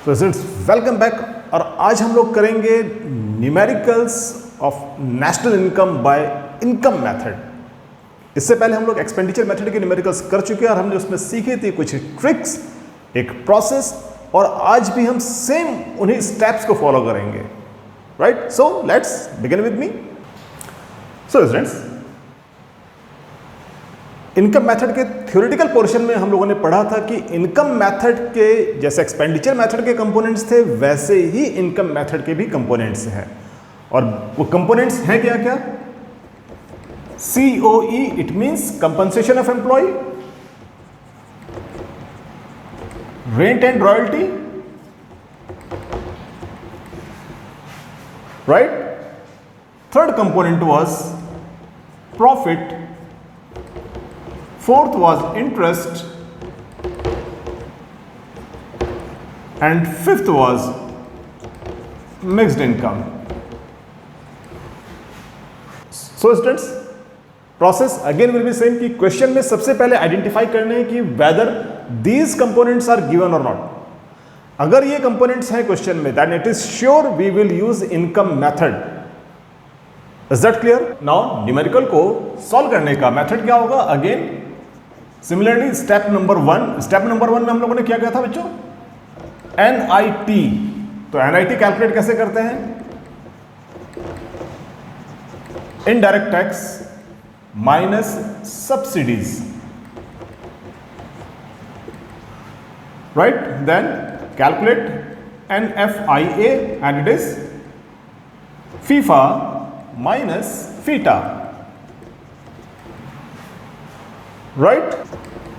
तो students welcome back. और आज हम लोग करेंगे numericals of national income by income method. इससे पहले हम लोग एक्सपेंडिचर मेथड के न्यूमेरिकल्स कर चुके हैं और हमने उसमें सीखे थे कुछ ट्रिक्स, एक प्रोसेस, और आज भी हम सेम उन्हीं स्टेप्स को फॉलो करेंगे। Right, so let's begin with me. So students, income method के थ्योरेटिकल पोर्शन में हम लोगों ने पढ़ा था कि इनकम मेथड के जैसे एक्सपेंडिचर मेथड के कंपोनेंट्स थे वैसे ही इनकम मेथड के भी कंपोनेंट्स हैं। और वो कंपोनेंट्स हैं क्या क्या? COE, it means compensation of employ, rent and royalty, right. Third component was profit, fourth was interest, and fifth was mixed income. So students, process again will be same कि question में सबसे पहले identify करने हैं कि whether these components are given or not. अगर ये components हैं क्वेश्चन में, then it is sure we will use income method. Is that clear? Now numerical को सॉल्व करने का मेथड क्या होगा? Again similarly step number one में हम लोगों ने क्या किया था बच्चों? NIT। तो NIT कैलकुलेट कैसे करते हैं? Indirect tax minus subsidies, right. Then calculate NFIA and it is FIFA minus FITA, right.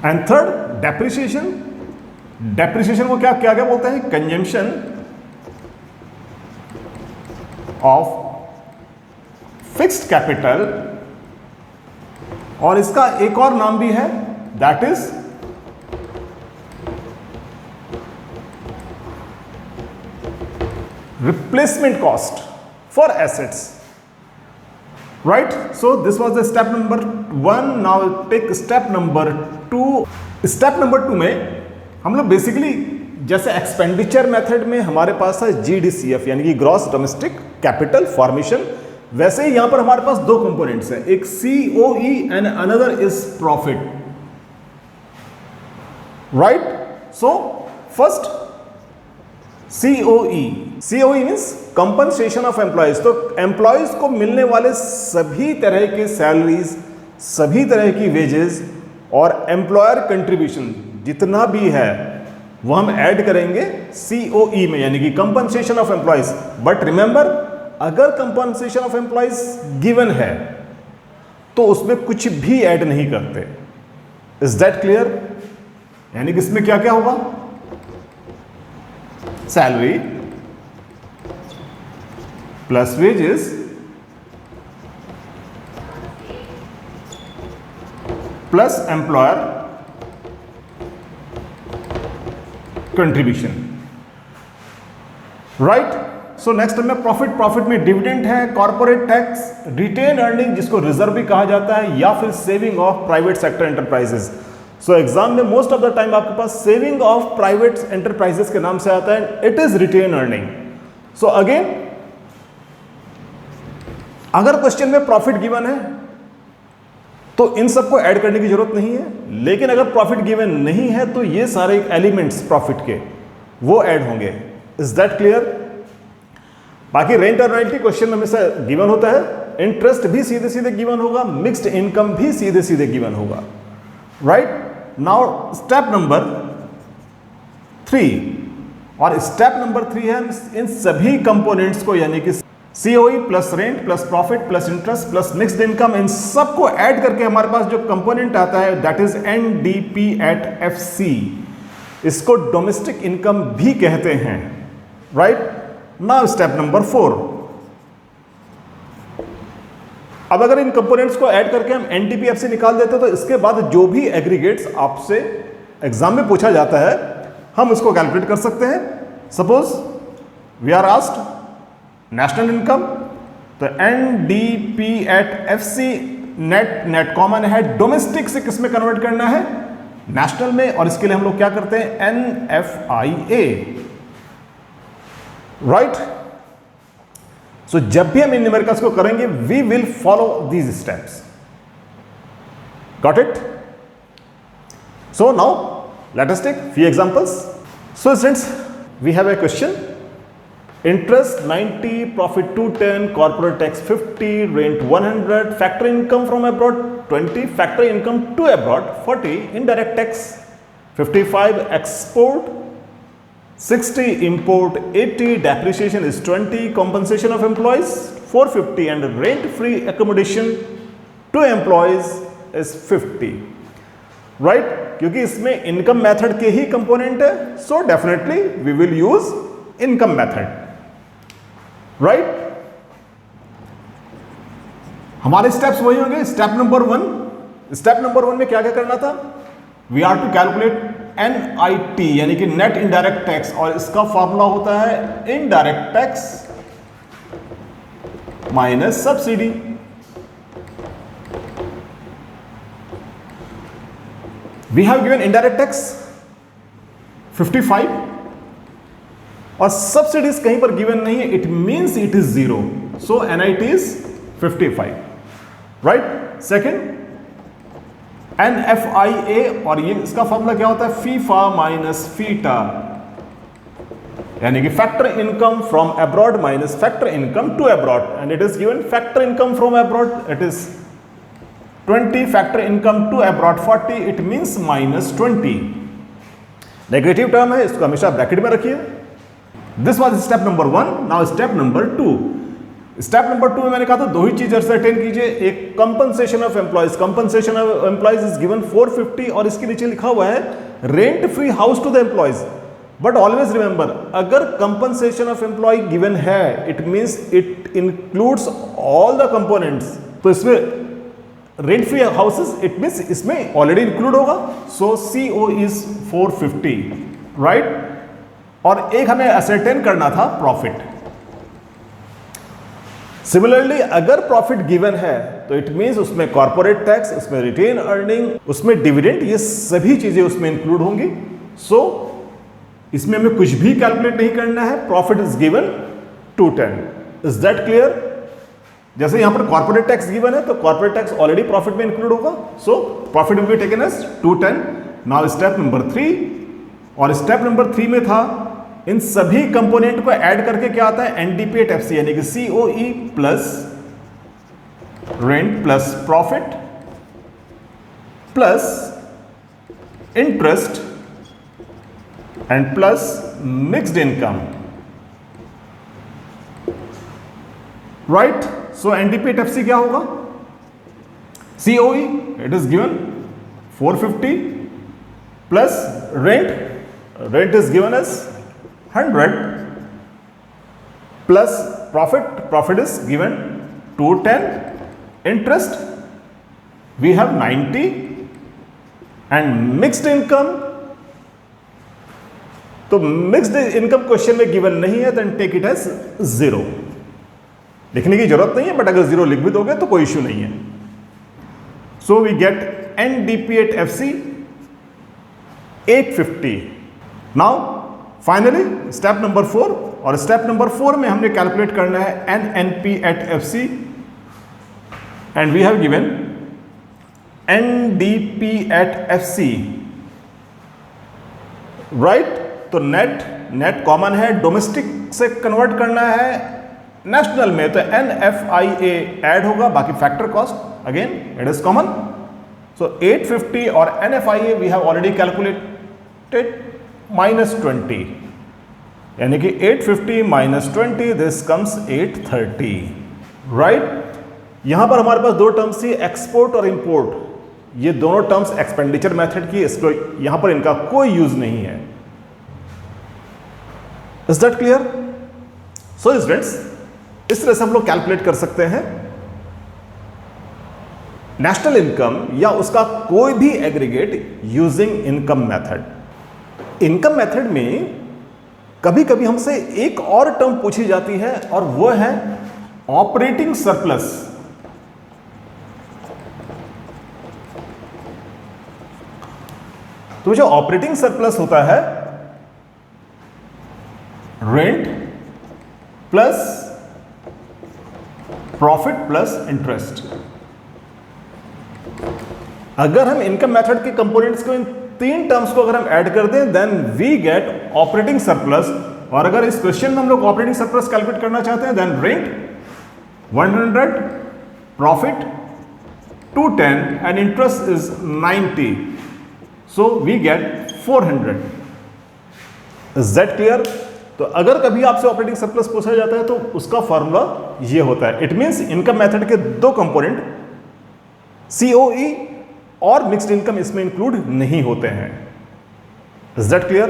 And third depreciation को क्या क्या बोलते हैं? कंजम्पशन ऑफ फिक्स्ड कैपिटल, और इसका एक और नाम भी है, that is replacement cost for assets, right? So this was the step number 1. Now take step number 2. Step number 2 में हम लोग बेसिकली जैसे एक्सपेंडिचर मेथड में हमारे पास है GDCF यानी कि ग्रॉस डोमेस्टिक कैपिटल फॉर्मेशन, वैसे ही यहां पर हमारे पास दो कंपोनेंट्स हैं, एक COE and another is profit, right. So first COE means compensation of employees. तो एम्प्लॉयज को मिलने वाले सभी तरह के सैलरीज, सभी तरह की वेजेस और एम्प्लॉयर कंट्रीब्यूशन जितना भी है वो हम ऐड करेंगे COE में, यानी कि compensation of employees. But remember, अगर कंपनसेशन ऑफ एम्प्लॉयज गिवन है तो उसमें कुछ भी ऐड नहीं करते। Is that clear? यानी कि इसमें क्या क्या होगा? Salary plus wages plus employer contribution, right. So next में प्रॉफिट में डिविडेंड है, कॉर्पोरेट टैक्स, रिटेन अर्निंग जिसको रिजर्व भी कहा जाता है, या फिर saving of private sector enterprises. So exam में मोस्ट ऑफ द टाइम आपके पास सेविंग ऑफ प्राइवेट एंटरप्राइजेस के नाम से आता है, it is retain earning. So again, अगर क्वेश्चन में प्रॉफिट गिवन है तो इन सबको ऐड करने की जरूरत नहीं है, लेकिन अगर प्रॉफिट गिवन नहीं है तो ये सारे एलिमेंट्स प्रॉफिट के वो ऐड होंगे। Is that clear? बाकी रेंट और रॉयल्टी क्वेश्चन में हमेशा गिवन होता है, इंटरेस्ट भी सीधे सीधे गिवन होगा, मिक्स्ड इनकम भी सीधे सीधे गिवन होगा, राइट। नाउ स्टेप नंबर 3, और स्टेप नंबर 3 है इन सभी कंपोनेंट्स को, यानी कि COE plus rent plus profit plus interest plus mixed income, इन सबको ऐड करके हमारे पास जो कंपोनेंट आता है that is NDP at FC। इसको डोमेस्टिक इनकम भी कहते हैं, राइट। Now step number 4। अब अगर इन कंपोनेंट्स को ऐड करके हम NDP-FC निकाल देते तो इसके बाद जो भी एग्रीगेट्स आपसे एग्जाम में पूछा जाता है हम उसको कैलकुलेट कर सकते हैं। Suppose we are asked national income, तो NDP at FC net common है, डोमेस्टिक से किस में कन्वर्ट करना है? नेशनल में, और इसके लिए हम लोग क्या करते हैं? NFIA, right? सो जब भी हम इन न्यूमेरिकल्स को करेंगे we will follow these steps. Got it? So now let us take few examples. So students, we have a question. Interest 90, profit 210, corporate tax 50, rent 100, factor income from abroad 20, factor income to abroad 40, indirect tax 55, export 60, import 80, depreciation is 20, compensation of employees 450 and rent free accommodation to employees is 50. Right? क्योंकि इसमें income method के ही component है, so definitely we will use income method. Right? हमारे steps वही होंगे. Step number 1. Step number 1 में क्या क्या करना था? We are to calculate NIT यानी कि नेट इनडायरेक्ट टैक्स, और इसका फॉर्मूला होता है indirect tax minus subsidy. We have given indirect tax 55 और सब्सिडीज कहीं पर गिवन नहीं है, it means it is 0. So NIT is 55. Right? Second NFIA, और ये इसका फॉर्मूला क्या होता है? फीफा माइनस फीटा, यानी कि factor income from abroad minus factor income to abroad, and it is given factor income from abroad it is 20, factor income to abroad 40, it means minus 20. Negative term है, इसको हमेशा bracket में रखिए. This was step number 1. Now step number 2. Step number 2 में मैंने कहा था दो ही चीज असरटेन कीजिए. एक compensation of employees, compensation of employees is given 450 और इसके नीचे लिखा हुआ है rent free house to the employees. But always remember, अगर कंपनसेशन ऑफ एम्प्लॉय गिवन है it means it includes all the components. तो इसमें rent free houses it means इसमें ऑलरेडी इंक्लूड होगा. So CO is 450. राइट? और एक हमें ascertain करना था प्रॉफिट. सिमिलरली अगर प्रॉफिट गिवन है तो इट मींस उसमें कॉर्पोरेट टैक्स, उसमें रिटेन अर्निंग, उसमें डिविडेंड, ये सभी चीजें उसमें इंक्लूड होंगी. सो इसमें हमें कुछ भी कैलकुलेट नहीं करना है. Profit is given 210. Is that clear? जैसे यहां पर कॉर्पोरेट टैक्स गिवन है तो कॉर्पोरेट टैक्स ऑलरेडी प्रॉफिट में इंक्लूड होगा. So profit will be taken as 210. Now step number 3. और स्टेप नंबर 3 में था इन सभी कंपोनेंट को ऐड करके क्या आता है? NDP at FC यानी कि COE plus rent plus profit plus interest and plus mixed income. Right? So NDP at FC क्या होगा? COE it is given 450 plus rent is given as 100 plus profit is given 210, interest we have 90 and mixed income. तो mixed income question में given नहीं है then take it as 0. लिखने की जरूरत नहीं है, बट अगर 0 लिख भी दोगे तो कोई इश्यू नहीं है. So we get NDP at FC 850. Now finally step number 4. और स्टेप नंबर 4 में हमने कैलकुलेट करना है NNP at FC and we have given NDP at FC. Right? तो नेट कॉमन है, डोमेस्टिक से कन्वर्ट करना है नेशनल में तो NFIA ऐड होगा, बाकी factor cost again it is common. So 850 और NFIA we have already calculated minus 20, यानी कि 850 माइनस 20 दिस कम्स 830. राइट? यहां पर हमारे पास दो टर्म्स थी, एक्सपोर्ट और इंपोर्ट. ये दोनों टर्म्स एक्सपेंडिचर मेथड की, इसको यहां पर इनका कोई यूज नहीं है. Is that clear? So students, इस तरह से हम लोग कैलकुलेट कर सकते हैं नेशनल इनकम या उसका कोई भी aggregate using income method. Income method में कभी कभी हमसे एक और टर्म पूछी जाती है और वो है ऑपरेटिंग सरप्लस. तो जो ऑपरेटिंग सरप्लस होता है rent plus profit plus interest. अगर हम इनकम मेथड के कंपोनेंट्स को, इन तीन टर्म्स को अगर हम ऐड कर दें, then we get operating surplus. और अगर इस क्वेश्चन में हम लोग ऑपरेटिंग सरप्लस कैलकुलेट करना चाहते हैं, then rent 100, profit 210 and interest is 90, so we get 400। Is that clear? तो अगर कभी आपसे ऑपरेटिंग सरप्लस पूछा जाता है तो उसका फॉर्मूला ये होता है। इट मींस इनकम मेथड के दो कंपोनेंट COE और मिक्स्ड इनकम इसमें इंक्लूड नहीं होते हैं। Is that clear?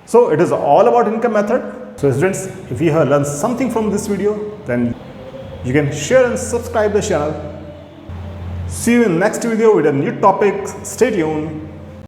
So it is all about income method. So students, if you have learn something from this video, then you can share and subscribe the channel. See you in next video with a new topic. Stay tuned.